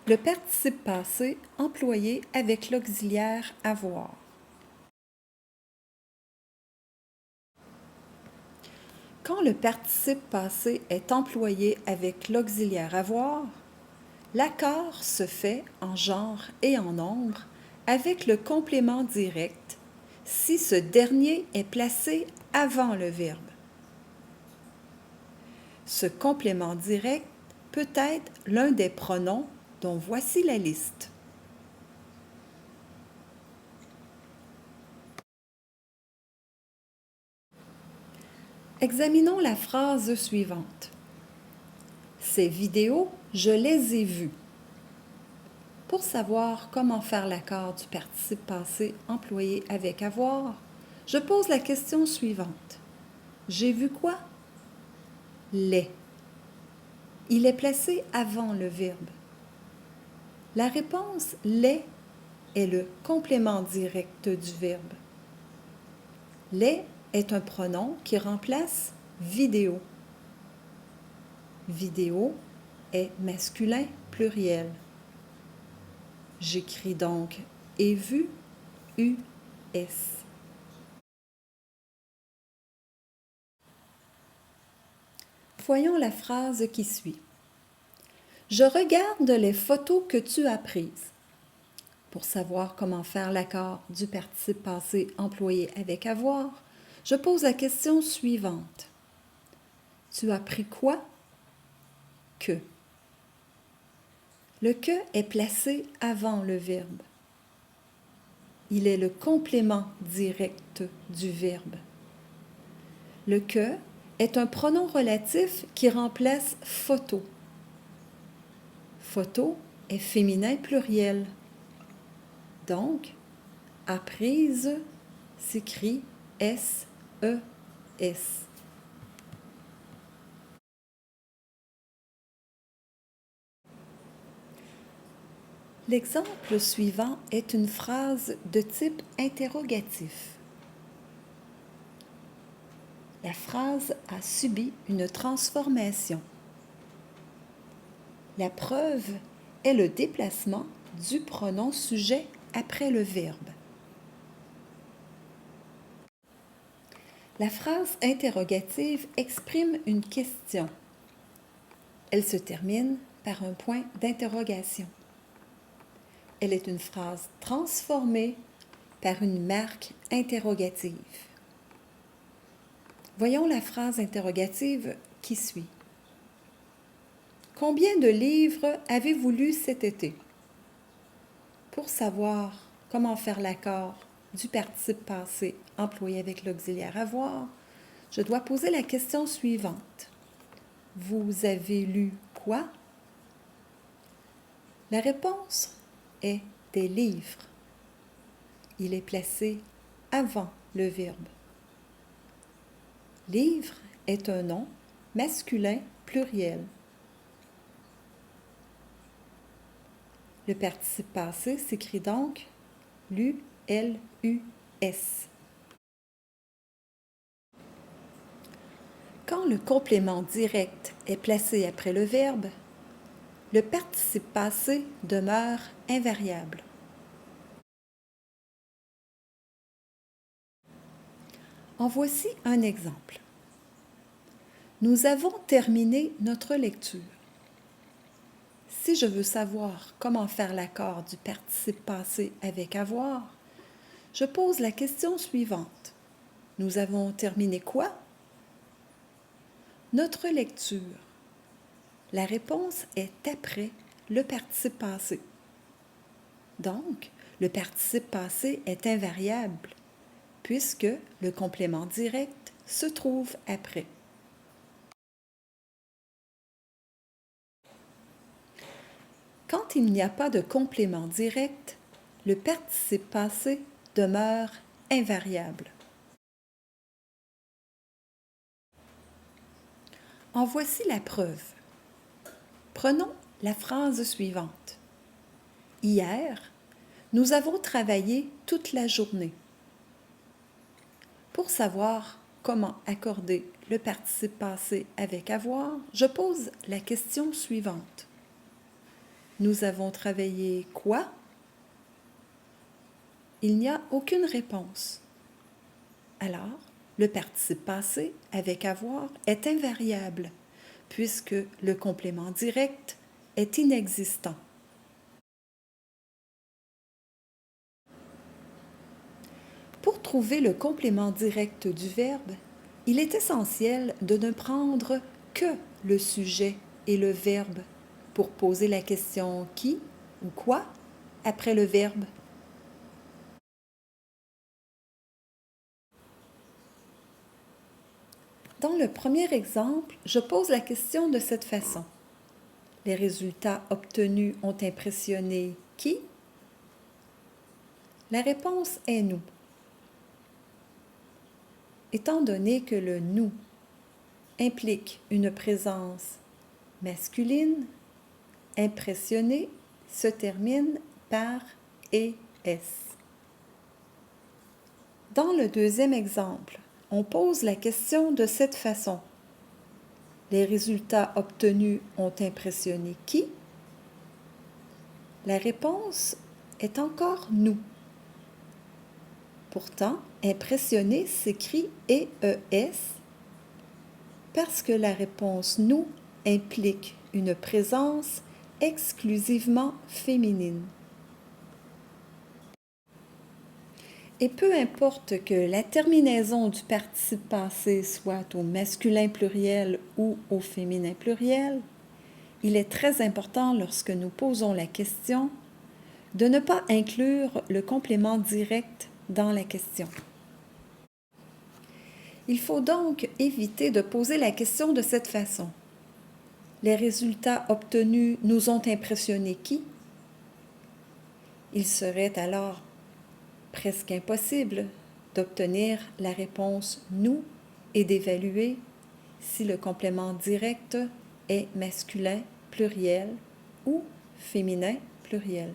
Le participe passé employé avec l'auxiliaire avoir. Quand le participe passé est employé avec l'auxiliaire avoir, l'accord se fait en genre et en nombre avec le complément direct si ce dernier est placé avant le verbe. Ce complément direct peut être l'un des pronoms dont voici la liste. Examinons la phrase suivante. Ces vidéos, je les ai vues. Pour savoir comment faire l'accord du participe passé employé avec avoir, je pose la question suivante. J'ai vu quoi? Les. Il est placé avant le verbe. La réponse les est le complément direct du verbe. Les est un pronom qui remplace vidéo. Vidéo est masculin pluriel. J'écris donc ai vu, US. Voyons la phrase qui suit. Je regarde les photos que tu as prises. Pour savoir comment faire l'accord du participe passé employé avec avoir, je pose la question suivante. Tu as pris quoi? Que. Le que est placé avant le verbe. Il est le complément direct du verbe. Le que est un pronom relatif qui remplace photo. Photo est féminin pluriel. Donc, apprise s'écrit S-E-S. L'exemple suivant est une phrase de type interrogatif. La phrase a subi une transformation. La preuve est le déplacement du pronom sujet après le verbe. La phrase interrogative exprime une question. Elle se termine par un point d'interrogation. Elle est une phrase transformée par une marque interrogative. Voyons la phrase interrogative qui suit. Combien de livres avez-vous lu cet été? Pour savoir comment faire l'accord du participe passé employé avec l'auxiliaire avoir, je dois poser la question suivante. Vous avez lu quoi? La réponse est des livres. Il est placé avant le verbe. Livre est un nom masculin pluriel. Le participe passé s'écrit donc lu, L-U-S. Quand le complément direct est placé après le verbe, le participe passé demeure invariable. En voici un exemple. Nous avons terminé notre lecture. Si je veux savoir comment faire l'accord du participe passé avec avoir, je pose la question suivante. Nous avons terminé quoi? Notre lecture. La réponse est après le participe passé. Donc, le participe passé est invariable puisque le complément direct se trouve après. Quand il n'y a pas de complément direct, le participe passé demeure invariable. En voici la preuve. Prenons la phrase suivante. Hier, nous avons travaillé toute la journée. Pour savoir comment accorder le participe passé avec avoir, je pose la question suivante. Nous avons travaillé quoi? Il n'y a aucune réponse. Alors, le participe passé avec avoir est invariable, puisque le complément direct est inexistant. Pour trouver le complément direct du verbe, il est essentiel de ne prendre que le sujet et le verbe pour poser la question qui ou quoi après le verbe. Dans le premier exemple, je pose la question de cette façon. Les résultats obtenus ont impressionné qui? La réponse est nous. Étant donné que le nous implique une présence masculine, impressionné se termine par es. Dans le deuxième exemple, on pose la question de cette façon. Les résultats obtenus ont impressionné qui? La réponse est encore nous. Pourtant, impressionné s'écrit EES parce que la réponse nous implique une présence exclusivement féminine. Et peu importe que la terminaison du participe passé soit au masculin pluriel ou au féminin pluriel, il est très important lorsque nous posons la question de ne pas inclure le complément direct dans la question. Il faut donc éviter de poser la question de cette façon. Les résultats obtenus nous ont impressionné qui? Il serait alors presque impossible d'obtenir la réponse nous et d'évaluer si le complément direct est masculin pluriel ou féminin pluriel.